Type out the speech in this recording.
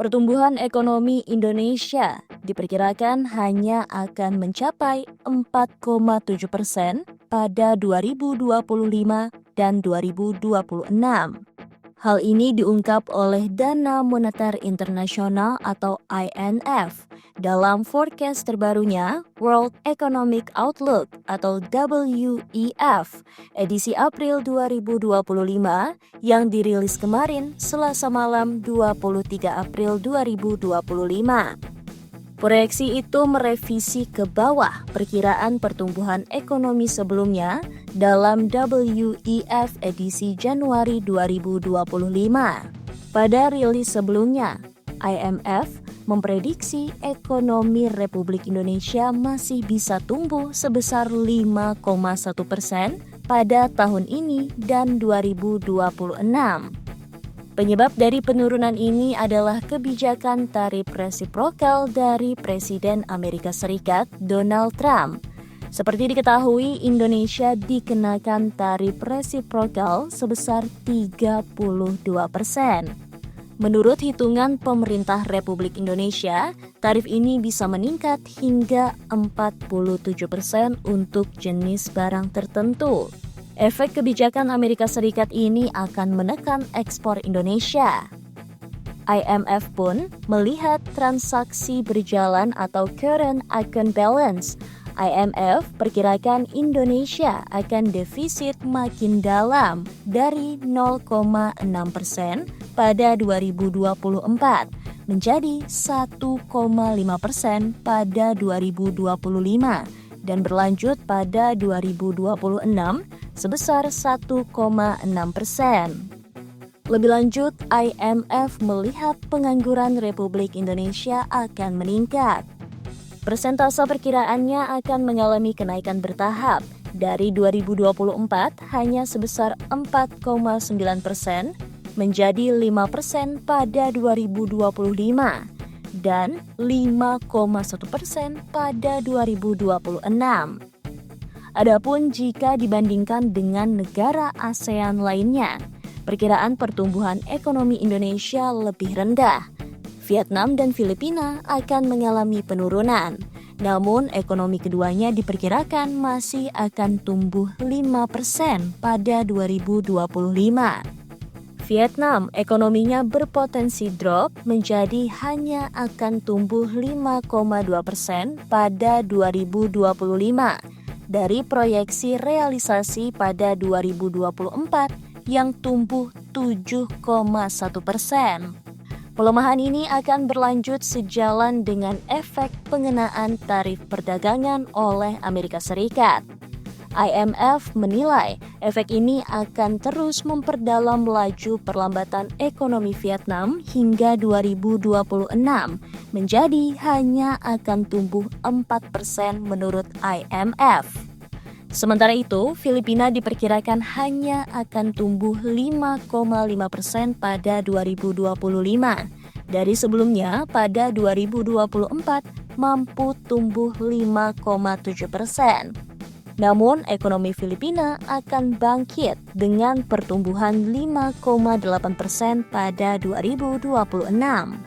Pertumbuhan ekonomi Indonesia diperkirakan hanya akan mencapai 4,7% pada 2025 dan 2026. Hal ini diungkap oleh Dana Moneter Internasional atau IMF dalam forecast terbarunya World Economic Outlook atau WEF edisi April 2025 yang dirilis kemarin Selasa malam 23 April 2025. Proyeksi itu merevisi ke bawah perkiraan pertumbuhan ekonomi sebelumnya dalam WEF edisi Januari 2025. Pada rilis sebelumnya, IMF memprediksi ekonomi Republik Indonesia masih bisa tumbuh sebesar 5,1% pada tahun ini dan 2026. Penyebab dari penurunan ini adalah kebijakan tarif resiprokal dari Presiden Amerika Serikat Donald Trump. Seperti diketahui, Indonesia dikenakan tarif resiprokal sebesar 32%. Menurut hitungan pemerintah Republik Indonesia, tarif ini bisa meningkat hingga 47% untuk jenis barang tertentu. Efek kebijakan Amerika Serikat ini akan menekan ekspor Indonesia. IMF pun melihat transaksi berjalan atau current account balance. IMF perkirakan Indonesia akan defisit makin dalam dari 0,6% pada 2024 menjadi 1,5% pada 2025 dan berlanjut pada 2026 sebesar 1,6%. Lebih lanjut, IMF melihat pengangguran Republik Indonesia akan meningkat. Persentase perkiraannya akan mengalami kenaikan bertahap. Dari 2024 hanya sebesar 4,9% menjadi 5% pada 2025 dan 5,1% pada 2026. Adapun jika dibandingkan dengan negara ASEAN lainnya, perkiraan pertumbuhan ekonomi Indonesia lebih rendah. Vietnam dan Filipina akan mengalami penurunan. Namun ekonomi keduanya diperkirakan masih akan tumbuh 5% pada 2025. Vietnam ekonominya berpotensi drop menjadi hanya akan tumbuh 5,2% pada 2025 dari proyeksi realisasi pada 2024 yang tumbuh 7,1%. Pelemahan ini akan berlanjut sejalan dengan efek pengenaan tarif perdagangan oleh Amerika Serikat. IMF menilai efek ini akan terus memperdalam laju perlambatan ekonomi Vietnam hingga 2026 menjadi hanya akan tumbuh 4% menurut IMF. Sementara itu, Filipina diperkirakan hanya akan tumbuh 5,5% pada 2025. Dari sebelumnya, pada 2024 mampu tumbuh 5,7%. Namun, ekonomi Filipina akan bangkit dengan pertumbuhan 5,8% pada 2026.